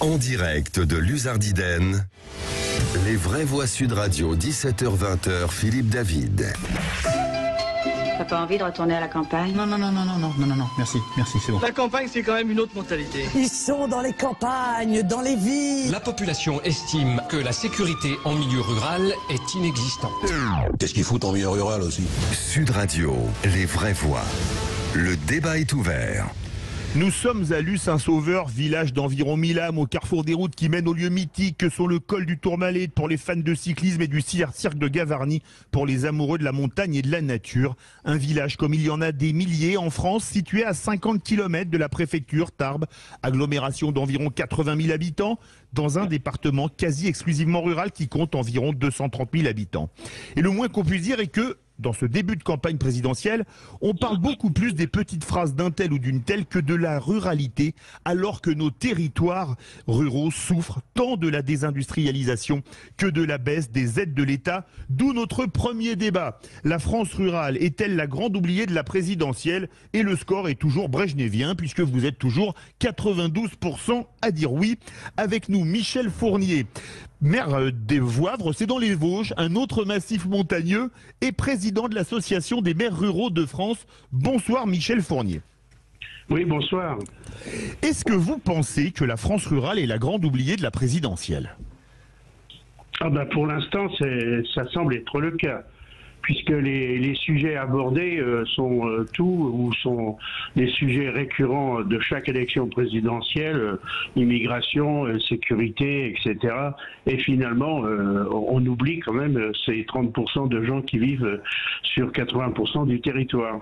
En direct de Luzardiden, les vraies voix Sud Radio, 17h-20h, Philippe David. T'as pas envie de retourner à la campagne? Non, merci, c'est bon. La campagne, c'est quand même une autre mentalité. Ils sont dans les campagnes, dans les villes. La population estime que la sécurité en milieu rural est inexistante. Qu'est-ce qu'ils foutent en milieu rural aussi? Sud Radio, les vraies voix. Le débat est ouvert. Nous sommes à Luce-Saint-Sauveur, village d'environ 1000 âmes au carrefour des routes qui mènent aux lieux mythiques que sont le col du Tourmalet pour les fans de cyclisme et du cirque de Gavarnie pour les amoureux de la montagne et de la nature. Un village comme il y en a des milliers en France, situé à 50 km de la préfecture Tarbes, agglomération d'environ 80 000 habitants, dans un département quasi exclusivement rural qui compte environ 230 000 habitants. Et le moins qu'on puisse dire est que dans ce début de campagne présidentielle, on parle beaucoup plus des petites phrases d'un tel ou d'une telle que de la ruralité, alors que nos territoires ruraux souffrent tant de la désindustrialisation que de la baisse des aides de l'État. D'où notre premier débat. La France rurale est-elle la grande oubliée de la présidentielle? Et le score est toujours brejnevien, puisque vous êtes toujours 92% à dire oui. Avec nous, Michel Fournier, maire des Voivres, c'est dans les Vosges, un autre massif montagneux, et président de l'association des maires ruraux de France. Bonsoir Michel Fournier. Oui, bonsoir. Est-ce que vous pensez que la France rurale est la grande oubliée de la présidentielle? Pour l'instant, ça semble être le cas, puisque les sujets abordés sont des sujets récurrents de chaque élection présidentielle, immigration, sécurité, etc. Et finalement, on oublie quand même ces 30% de gens qui vivent sur 80% du territoire.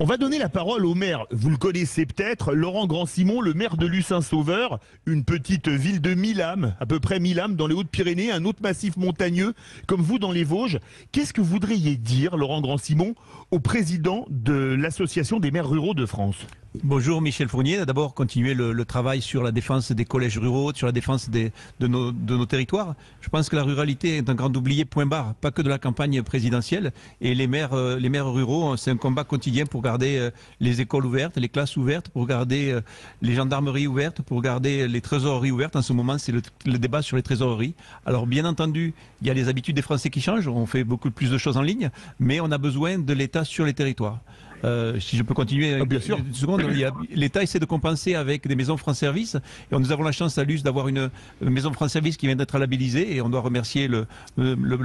On va donner la parole au maire. Vous le connaissez peut-être, Laurent Grand-Simon, le maire de Luce-Saint-Sauveur, une petite ville de 1000 âmes, à peu près 1000 âmes dans les Hautes-Pyrénées, un autre massif montagneux, comme vous dans les Vosges. Qu'est-ce que vous voudriez dire, Laurent Grand-Simon, au président de l'Association des maires ruraux de France? Bonjour Michel Fournier. D'abord, continuer le travail sur la défense des collèges ruraux, sur la défense de nos territoires. Je pense que la ruralité est un grand oublié, point barre, pas que de la campagne présidentielle. Et les maires ruraux, c'est un combat quotidien pour garder les écoles ouvertes, les classes ouvertes, pour garder les gendarmeries ouvertes, pour garder les trésoreries ouvertes. En ce moment, c'est le débat sur les trésoreries. Alors, bien entendu, il y a les habitudes des Français qui changent. On fait beaucoup plus de choses en ligne, mais on a besoin de l'État sur les territoires. Si je peux continuer bien sûr. une seconde, l'État essaie de compenser avec des maisons France Service, et nous avons la chance à Luce d'avoir une maison France Service qui vient d'être labellisée, et on doit remercier le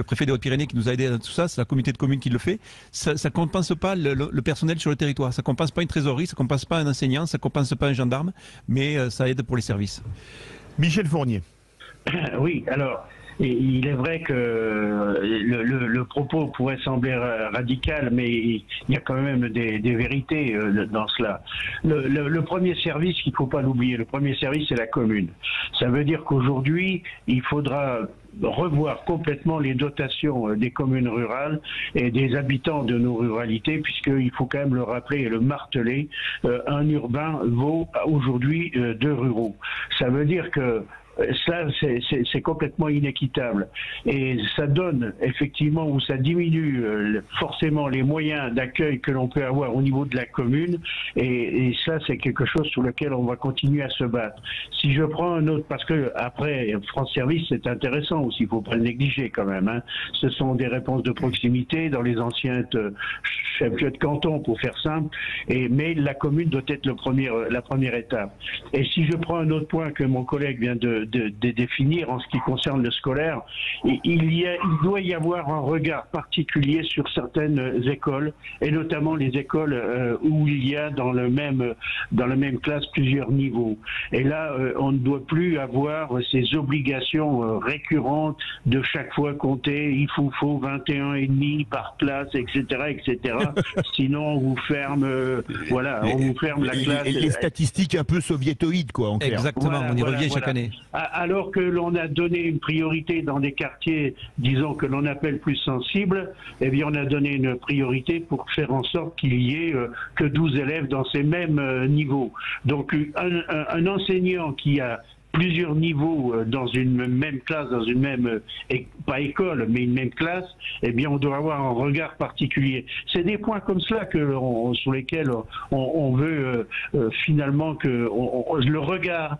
préfet des Hautes-Pyrénées qui nous a aidé à tout ça. C'est la communauté de communes qui le fait. Ça ne compense pas le personnel sur le territoire, ça ne compense pas une trésorerie, ça ne compense pas un enseignant, ça ne compense pas un gendarme, mais ça aide pour les services. Michel Fournier. Oui, alors, il est vrai que le propos pourrait sembler radical, mais il y a quand même des vérités dans cela. Le premier service, il ne faut pas l'oublier, le premier service, c'est la commune. Ça veut dire qu'aujourd'hui, il faudra revoir complètement les dotations des communes rurales et des habitants de nos ruralités, puisqu'il faut quand même le rappeler et le marteler, un urbain vaut aujourd'hui 2 ruraux. Ça veut dire que ça, c'est complètement inéquitable. Et ça donne effectivement, ou ça diminue forcément les moyens d'accueil que l'on peut avoir au niveau de la commune. Et ça, c'est quelque chose sur lequel on va continuer à se battre. Si je prends un autre, parce que après, France Service, c'est intéressant aussi, il ne faut pas le négliger quand même. Hein. Ce sont des réponses de proximité dans les anciens chefs-lieux de canton, pour faire simple. Mais la commune doit être la première étape. Et si je prends un autre point que mon collègue vient de définir en ce qui concerne le scolaire, il doit y avoir un regard particulier sur certaines écoles, et notamment les écoles où il y a dans la même classe plusieurs niveaux. Et là, on ne doit plus avoir ces obligations récurrentes de chaque fois compter, il faut 21,5 par classe, etc., etc. Sinon, on vous ferme, on vous ferme la classe. Les statistiques un peu soviétoïdes, quoi, en clair. Exactement, on y revient chaque année. Alors que l'on a donné une priorité dans des quartiers, disons, que l'on appelle plus sensibles, eh bien, on a donné une priorité pour faire en sorte qu'il y ait que 12 élèves dans ces mêmes niveaux. Donc, un enseignant qui a plusieurs niveaux dans une même classe, dans une même, pas école, mais une même classe, eh bien, on doit avoir un regard particulier. C'est des points comme cela sur lesquels on veut finalement que le regard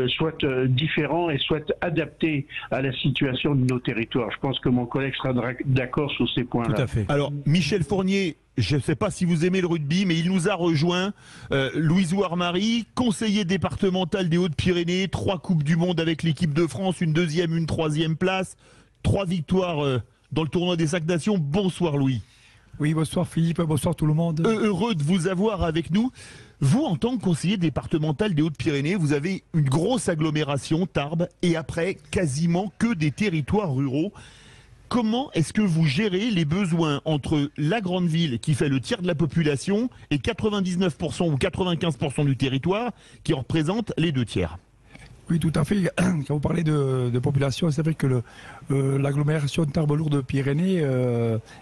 soit différent et soit adapté à la situation de nos territoires. Je pense que mon collègue sera d'accord sur ces points-là. Tout à fait. Alors, Michel Fournier, je ne sais pas si vous aimez le rugby, mais il nous a rejoint. Louise Ouarmari, conseiller départemental des Hautes-Pyrénées, 3 Coupes du Monde avec l'équipe de France, une 2e, une 3e place, 3 victoires dans le tournoi des 5 nations. Bonsoir Louis. Oui, bonsoir Philippe, bonsoir tout le monde. Heureux de vous avoir avec nous. Vous, en tant que conseiller départemental des Hautes-Pyrénées, vous avez une grosse agglomération, Tarbes, et après, quasiment que des territoires ruraux. Comment est-ce que vous gérez les besoins entre la grande ville, qui fait le tiers de la population, et 99% ou 95% du territoire, qui représente les 2 tiers? Oui, tout à fait. Quand vous parlez de population, c'est vrai que l'agglomération Tarbes-Lourdes-Pyrénées,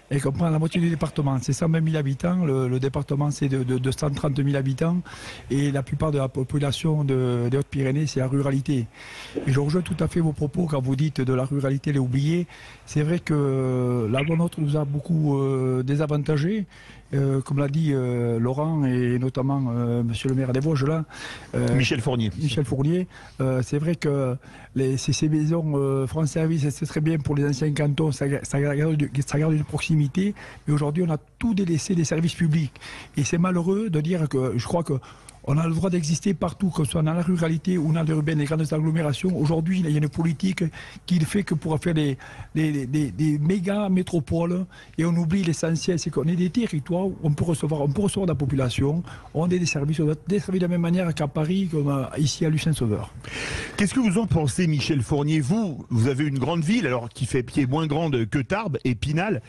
elle comprend la moitié du département. C'est 120 000 habitants. Le département, c'est de 130 000 habitants. Et la plupart de la population des Hautes-Pyrénées, c'est la ruralité. Et je rejoins tout à fait vos propos quand vous dites de la ruralité, les oubliés. C'est vrai que la loi NOTRe nous a beaucoup désavantagés. Comme l'a dit Laurent et notamment Monsieur le maire des Vosges là, Michel Fournier. Michel Fournier, c'est vrai que ces maisons France Service, c'est très bien pour les anciens cantons, ça garde une proximité, mais aujourd'hui on a tout délaissé des services publics. Et c'est malheureux de dire que je crois que on a le droit d'exister partout, que ce soit dans la ruralité ou dans l'urbaine, les grandes agglomérations. Aujourd'hui, il y a une politique qui fait que pour faire des méga métropoles, et on oublie l'essentiel, c'est qu'on est des territoires où on peut recevoir de la population, on a des services de la même manière qu'à Paris, comme ici à Lucin-Sauveur. Qu'est-ce que vous en pensez, Michel Fournier? Vous avez une grande ville, alors qui fait pied moins grande que Tarbes, Épinal.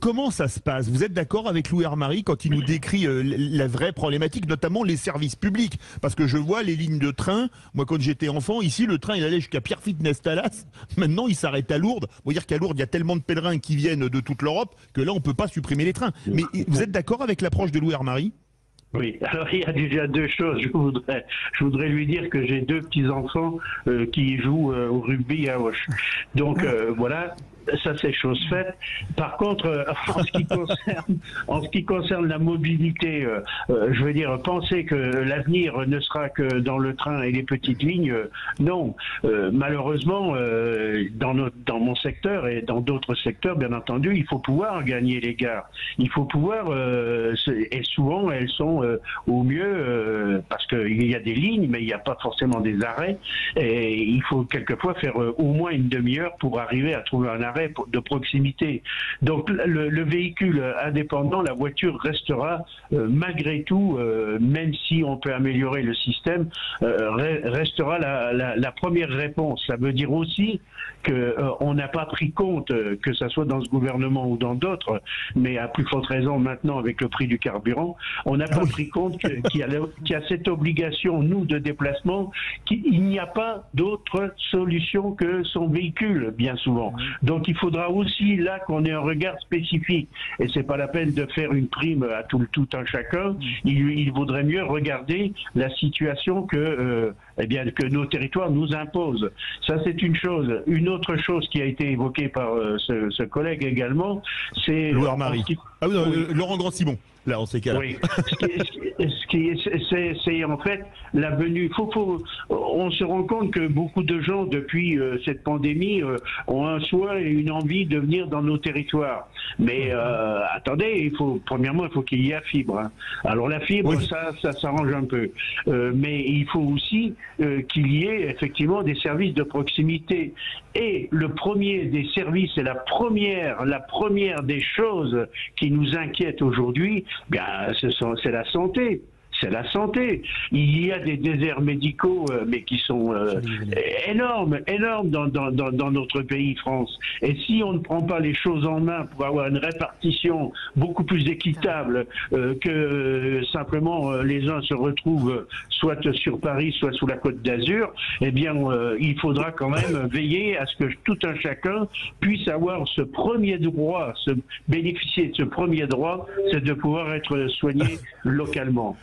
Comment ça se passe? Vous êtes d'accord avec Louis Armari quand il nous décrit la vraie problématique, notamment les services publics? Parce que je vois les lignes de train, moi quand j'étais enfant, ici le train il allait jusqu'à Pierrefitte-Nestalas, maintenant il s'arrête à Lourdes. Vous dire qu'à Lourdes il y a tellement de pèlerins qui viennent de toute l'Europe que là on ne peut pas supprimer les trains. Mais vous êtes d'accord avec l'approche de Louis Armari? Oui, alors il y a déjà 2 choses. Je voudrais lui dire que j'ai 2 petits-enfants qui jouent au rugby à Auch. Donc voilà. Ça, c'est chose faite. Par contre, en ce qui concerne la mobilité, je veux dire, penser que l'avenir ne sera que dans le train et les petites lignes, non. Malheureusement, dans mon secteur et dans d'autres secteurs, bien entendu, il faut pouvoir gagner les gares. Il faut pouvoir, et souvent elles sont au mieux, parce qu'il y a des lignes, mais il n'y a pas forcément des arrêts. Et il faut quelquefois faire au moins une demi-heure pour arriver à trouver un arrêt de proximité. Donc le véhicule indépendant, la voiture restera malgré tout, même si on peut améliorer le système, restera la première réponse. Ça veut dire aussi qu'on n'a pas pris compte, que ce soit dans ce gouvernement ou dans d'autres, mais à plus forte raison maintenant avec le prix du carburant, on n'a pas pris compte qu'il y a cette obligation, nous, de déplacement, qu'il n'y a pas d'autre solution que son véhicule, bien souvent. Donc il faudra aussi là qu'on ait un regard spécifique. Et c'est pas la peine de faire une prime à tout un chacun. Il vaudrait mieux regarder la situation que nos territoires nous imposent. Ça, c'est une chose. Une autre chose qui a été évoquée par ce collègue également, c'est... Louis Armari. Ah oui, non, Laurent Grand-Simon. Là, on sait qu'elle. Oui. C'est en fait la venue. On se rend compte que beaucoup de gens, depuis cette pandémie, ont un souhait et une envie de venir dans nos territoires. Mais attendez, premièrement, il faut qu'il y ait la fibre. Hein. Alors la fibre, oui, ça s'arrange un peu. Mais il faut aussi qu'il y ait effectivement des services de proximité. Et le premier des services et la première des choses qui nous inquiètent aujourd'hui, c'est la santé. C'est la santé. Il y a des déserts médicaux, mais qui sont énormes dans notre pays, France. Et si on ne prend pas les choses en main pour avoir une répartition beaucoup plus équitable que simplement les uns se retrouvent soit sur Paris, soit sous la Côte d'Azur, eh bien, il faudra quand même veiller à ce que tout un chacun puisse avoir ce premier droit, bénéficier de ce premier droit, c'est de pouvoir être soigné localement.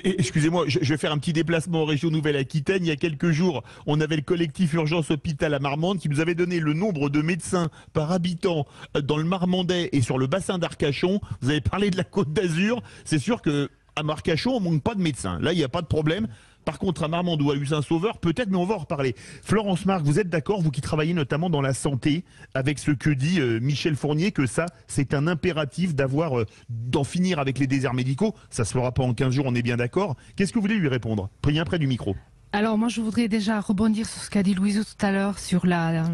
Excusez-moi, je vais faire un petit déplacement en région Nouvelle-Aquitaine. Il y a quelques jours, on avait le collectif Urgence Hôpital à Marmande qui nous avait donné le nombre de médecins par habitant dans le Marmandais et sur le bassin d'Arcachon. Vous avez parlé de la Côte d'Azur. C'est sûr qu'à Arcachon, on ne manque pas de médecins. Là, il n'y a pas de problème. Par contre, à Marmande ou à Lucin-Sauveur, peut-être, mais on va en reparler. Florence Marc, vous êtes d'accord, vous qui travaillez notamment dans la santé, avec ce que dit Michel Fournier, que ça, c'est un impératif d'en finir avec les déserts médicaux. Ça se fera pas en 15 jours, on est bien d'accord. Qu'est-ce que vous voulez lui répondre? Bien près du micro. Alors moi je voudrais déjà rebondir sur ce qu'a dit Louise tout à l'heure sur la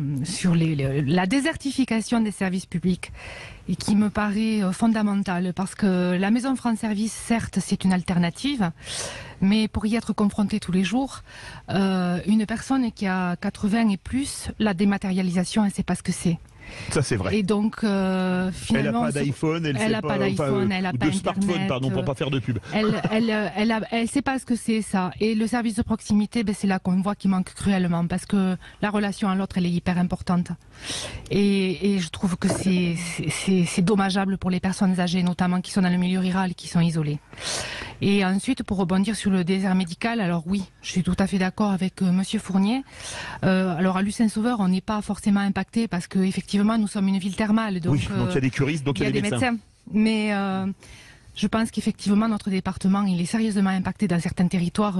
désertification des services publics et qui me paraît fondamentale parce que la maison France Service certes c'est une alternative mais pour y être confrontée tous les jours une personne qui a 80 et plus, la dématérialisation elle sait pas ce que c'est. Ça c'est vrai. Et donc finalement, elle n'a pas d'iPhone, elle n'a pas de smartphone, pardon, pour pas faire de pub. Elle sait pas ce que c'est ça. Et le service de proximité, c'est là qu'on voit qu'il manque cruellement parce que la relation à l'autre, elle est hyper importante. Et je trouve que c'est dommageable pour les personnes âgées, notamment qui sont dans le milieu rural, qui sont isolées. Et ensuite, pour rebondir sur le désert médical, alors oui, je suis tout à fait d'accord avec Monsieur Fournier. Alors à Lucin-Sauveur, on n'est pas forcément impacté parce que effectivement, nous sommes une ville thermale. Donc, oui, donc il y a des curistes, donc il y a des médecins. Mais je pense qu'effectivement, notre département, il est sérieusement impacté dans certains territoires,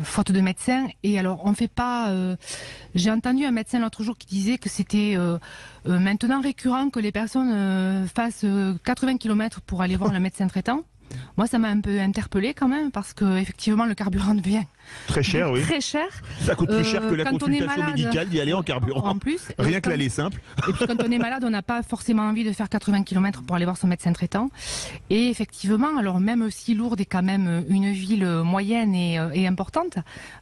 faute de médecins. Et alors, on fait pas... J'ai entendu un médecin l'autre jour qui disait que c'était maintenant récurrent que les personnes fassent 80 km pour aller voir le médecin traitant. Moi, ça m'a un peu interpellée quand même parce que effectivement, le carburant devient très cher, oui. Très cher. Ça coûte plus cher que la consultation médicale d'y aller en carburant. En plus, rien que l'aller simple. Et puis quand on est malade, on n'a pas forcément envie de faire 80 km pour aller voir son médecin traitant. Et effectivement, alors même si Lourdes est quand même une ville moyenne et importante,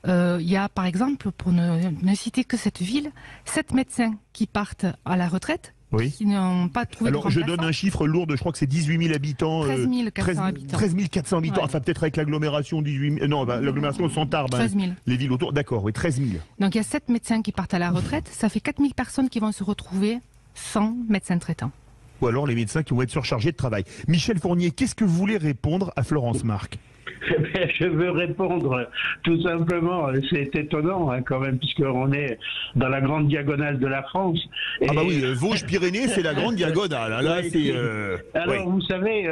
il y a par exemple, pour ne citer que cette ville, 7 médecins qui partent à la retraite. Oui. Qui n'ont pas trouvé alors, je donne un chiffre lourd, je crois que c'est 18 000 habitants. 13 400 habitants. 13 400 habitants, ouais. Enfin peut-être avec l'agglomération 18 000. Non, l'agglomération de Santarbe, 13 000. Les villes autour, d'accord, oui, 13 000. Donc il y a 7 médecins qui partent à la retraite, ça fait 4 000 personnes qui vont se retrouver sans médecin traitant. Ou alors les médecins qui vont être surchargés de travail. Michel Fournier, qu'est-ce que vous voulez répondre à Florence Marc? Je veux répondre tout simplement, c'est étonnant hein, quand même, puisqu'on est dans la grande diagonale de la France. Et... Ah bah oui, Vosges-Pyrénées, c'est la grande diagonale. Là, oui, c'est... Alors, oui. vous savez,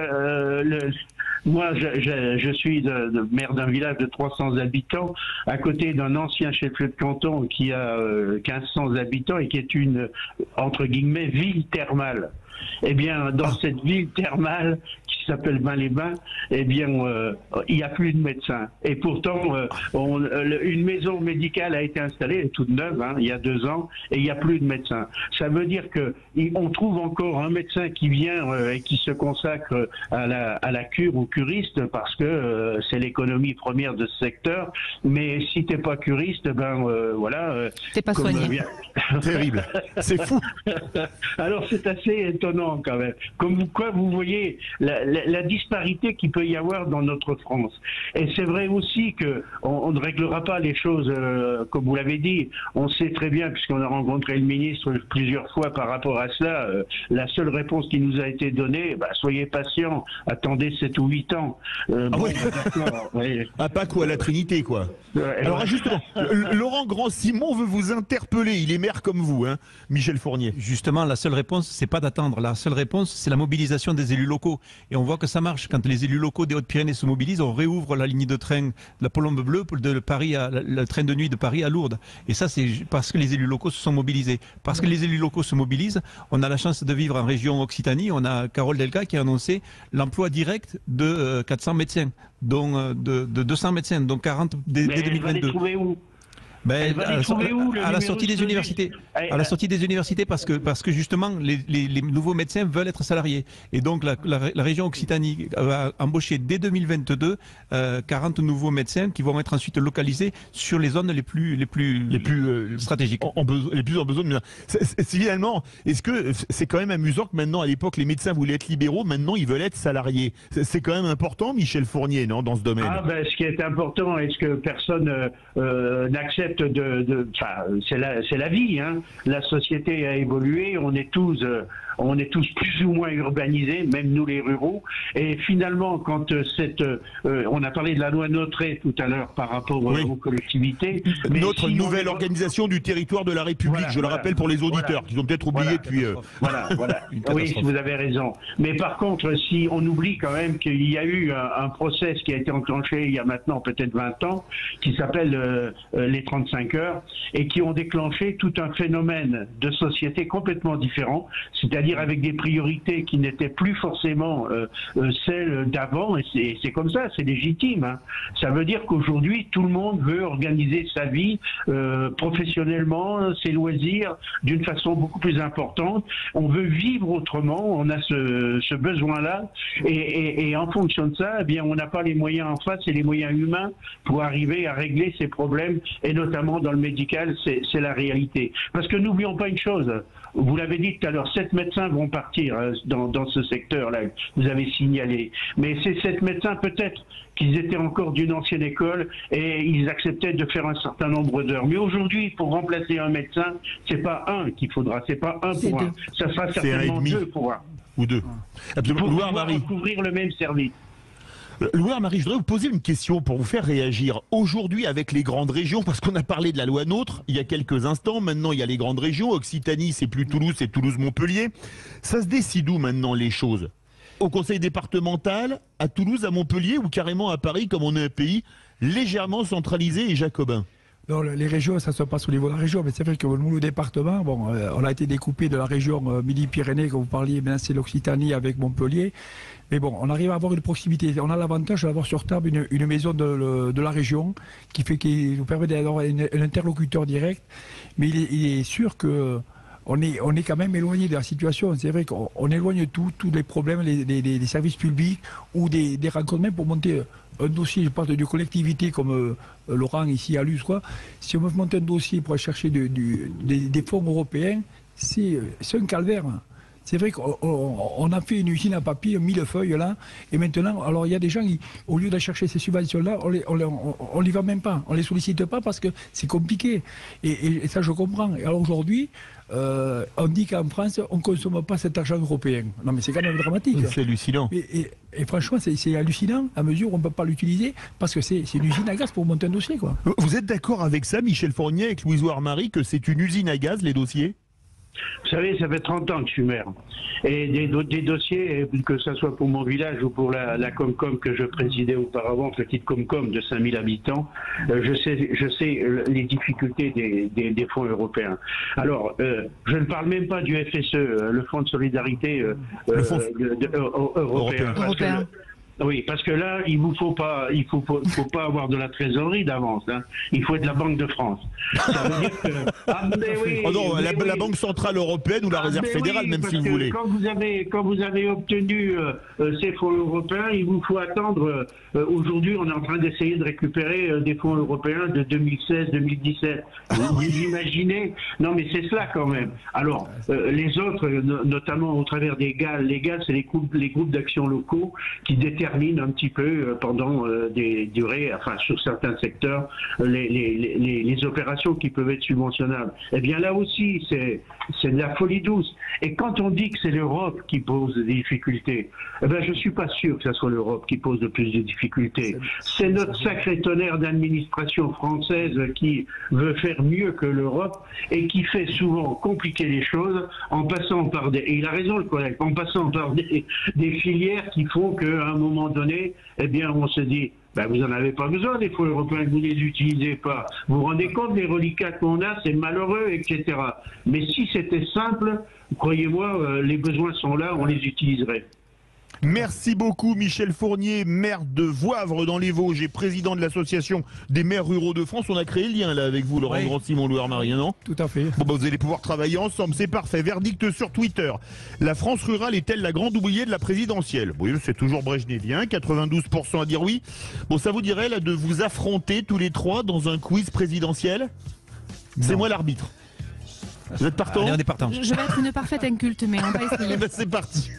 moi, je suis maire d'un village de 300 habitants, à côté d'un ancien chef-lieu de canton qui a 1500 habitants et qui est une, entre guillemets, ville thermale. Eh bien, dans cette ville thermale qui s'appelle Bains-les-Bains, eh bien, il n'y a plus de médecins. Et pourtant, une maison médicale a été installée, toute neuve, hein, il y a 2 ans, et il n'y a plus de médecins. Ça veut dire qu'on trouve encore un médecin qui vient et qui se consacre à la cure ou curiste, parce que c'est l'économie première de ce secteur. Mais si t'es pas curiste, voilà. T'es pas soigné. Terrible. C'est fou. Alors c'est assez étonnant quand même. Comme quoi vous voyez la disparité qu'il peut y avoir dans notre France. Et c'est vrai aussi que on ne réglera pas les choses comme vous l'avez dit. On sait très bien, puisqu'on a rencontré le ministre plusieurs fois par rapport à cela, la seule réponse qui nous a été donnée, soyez patient, attendez 7 ou 8 ans. Oui. À Pâques ou à la Trinité, quoi. Alors justement, Laurent Grand-Simon veut vous interpeller. Il est maire comme vous, hein, Michel Fournier. Justement, la seule réponse, c'est pas d'attendre. La seule réponse, c'est la mobilisation des élus locaux. Et on voit que ça marche. Quand les élus locaux des Hautes-Pyrénées se mobilisent, on réouvre la ligne de train de la Colombe Bleue de Paris le train de nuit de Paris à Lourdes. Et ça, c'est parce que les élus locaux se sont mobilisés. Parce que les élus locaux se mobilisent, on a la chance de vivre en région Occitanie. On a Carole Delga qui a annoncé l'emploi direct de 400 médecins, dont de 200 médecins, donc 40 dès 2022. À la sortie des universités. À la sortie des universités, parce que justement, les nouveaux médecins veulent être salariés. Et donc, la région Occitanie va embaucher dès 2022 40 nouveaux médecins qui vont être ensuite localisés sur les zones les plus stratégiques. Les plus en besoin de médecins. Finalement, est-ce que c'est quand même amusant que maintenant, à l'époque, les médecins voulaient être libéraux, maintenant ils veulent être salariés. C'est quand même important, Michel Fournier, non, dans ce domaine. Ce qui est important, est-ce que personne n'accepte fait c'est la vie. Hein. La société a évolué, on est tous plus ou moins urbanisés, même nous les ruraux. Et finalement, quand on a parlé de la loi Notret tout à l'heure par rapport aux collectivités. Mais notre nouvelle organisation du territoire de la République, je le rappelle pour les auditeurs, qui ont peut-être oublié depuis... Voilà. Oui, vous avez raison. Mais par contre, si on oublie quand même qu'il y a eu un process qui a été enclenché il y a maintenant peut-être 20 ans, qui s'appelle les 35 heures, et qui ont déclenché tout un phénomène de société complètement différent, c'est-à-dire avec des priorités qui n'étaient plus forcément celles d'avant, et c'est comme ça, c'est légitime. Hein. Ça veut dire qu'aujourd'hui, tout le monde veut organiser sa vie professionnellement, ses loisirs, d'une façon beaucoup plus importante. On veut vivre autrement, on a ce besoin-là, et en fonction de ça, eh bien, on n'a pas les moyens en face et les moyens humains pour arriver à régler ces problèmes, et notamment dans le médical, c'est la réalité. Parce que n'oublions pas une chose, vous l'avez dit tout à l'heure, 7 médecins vont partir dans ce secteur-là, vous avez signalé. Mais ces 7 médecins, peut-être qu'ils étaient encore d'une ancienne école et ils acceptaient de faire un certain nombre d'heures. Mais aujourd'hui, pour remplacer un médecin, c'est pas un qu'il faudra, c'est pas un pour un. Ça sera certainement 2 pour un. Ou 2. Pour pouvoir couvrir le même service. Louis-Marie, je voudrais vous poser une question pour vous faire réagir. Aujourd'hui, avec les grandes régions, parce qu'on a parlé de la loi NOTRe il y a quelques instants, maintenant il y a les grandes régions, Occitanie c'est plus Toulouse, c'est Toulouse-Montpellier. Ça se décide où maintenant les choses? Au conseil départemental, à Toulouse, à Montpellier ou carrément à Paris, comme on est un pays légèrement centralisé et jacobin? Non, les régions, ça se passe au niveau de la région, mais c'est vrai que nous, le département, on a été découpé de la région Midi-Pyrénées, comme vous parliez, maintenant c'est l'Occitanie avec Montpellier. Mais bon, on arrive à avoir une proximité. On a l'avantage d'avoir sur table une maison de la région qui nous permet d'avoir un interlocuteur direct. Mais il est sûr que on est quand même éloigné de la situation. C'est vrai qu'on éloigne tous les problèmes, les services publics ou des rencontres, même pour monter un dossier, je parle de collectivité comme Laurent ici à Luz, quoi. Si on veut monter un dossier pour aller chercher des fonds européens, c'est un calvaire. C'est vrai qu'on a fait une usine à papier, 1000 feuilles là, et maintenant, alors il y a des gens qui, au lieu de chercher ces subventions-là, on les vend même pas, on les sollicite pas parce que c'est compliqué. Et ça je comprends. Et alors aujourd'hui, on dit qu'en France, on ne consomme pas cet argent européen. Non mais c'est quand même dramatique. C'est hallucinant. Et franchement, c'est hallucinant à mesure où on ne peut pas l'utiliser parce que c'est une usine à gaz pour monter un dossier, quoi. Vous êtes d'accord avec ça, Michel Fournier, avec Louise Ouard-Marie, que c'est une usine à gaz, les dossiers? Vous savez, ça fait 30 ans que je suis maire. Et des dossiers, que ce soit pour mon village ou pour la Comcom que je présidais auparavant, petite Comcom de 5000 habitants, je sais les difficultés des fonds européens. Alors, je ne parle même pas du FSE, le Fonds de solidarité européen. Oui, parce que là, il faut pas avoir de la trésorerie d'avance. Hein. Il faut être la Banque de France. Ça veut dire que la Banque centrale européenne ou la Réserve fédérale, même si vous voulez. Quand vous avez obtenu ces fonds européens, il vous faut attendre. Aujourd'hui, on est en train d'essayer de récupérer des fonds européens de 2016-2017. Vous imaginez? Non, mais c'est cela quand même. Alors, les autres, notamment au travers des GAL, c'est les groupes d'action locaux qui déterminent un petit peu pendant des durées, enfin sur certains secteurs, les opérations qui peuvent être subventionnables. Eh bien là aussi, c'est de la folie douce. Et quand on dit que c'est l'Europe qui pose des difficultés, eh bien je suis pas sûr que ce soit l'Europe qui pose de plus de difficultés. C'est notre sacré tonnerre d'administration française qui veut faire mieux que l'Europe et qui fait souvent compliquer les choses en passant par et il a raison le collègue, en passant par des filières qui font qu'à un moment donné, eh bien, on se dit, vous n'en avez pas besoin des fonds européens, que vous ne les utilisez pas. Vous vous rendez compte des reliquats qu'on a, c'est malheureux, etc. Mais si c'était simple, croyez-moi, les besoins sont là, on les utiliserait. Merci beaucoup Michel Fournier, maire de Voivre dans les Vosges et président de l'association des maires ruraux de France. On a créé le lien là avec vous, Laurent Grand-Simon, Louis-Marie, non? Tout à fait. Bon, vous allez pouvoir travailler ensemble, c'est parfait. Verdict sur Twitter. La France rurale est-elle la grande oubliée de la présidentielle? Oui, c'est toujours brejnevien, 92% à dire oui. Bon, ça vous dirait là de vous affronter tous les trois dans un quiz présidentiel? C'est moi l'arbitre. Vous êtes partant? Allez, on est partant. Je vais être une parfaite inculte, mais on va essayer. C'est parti.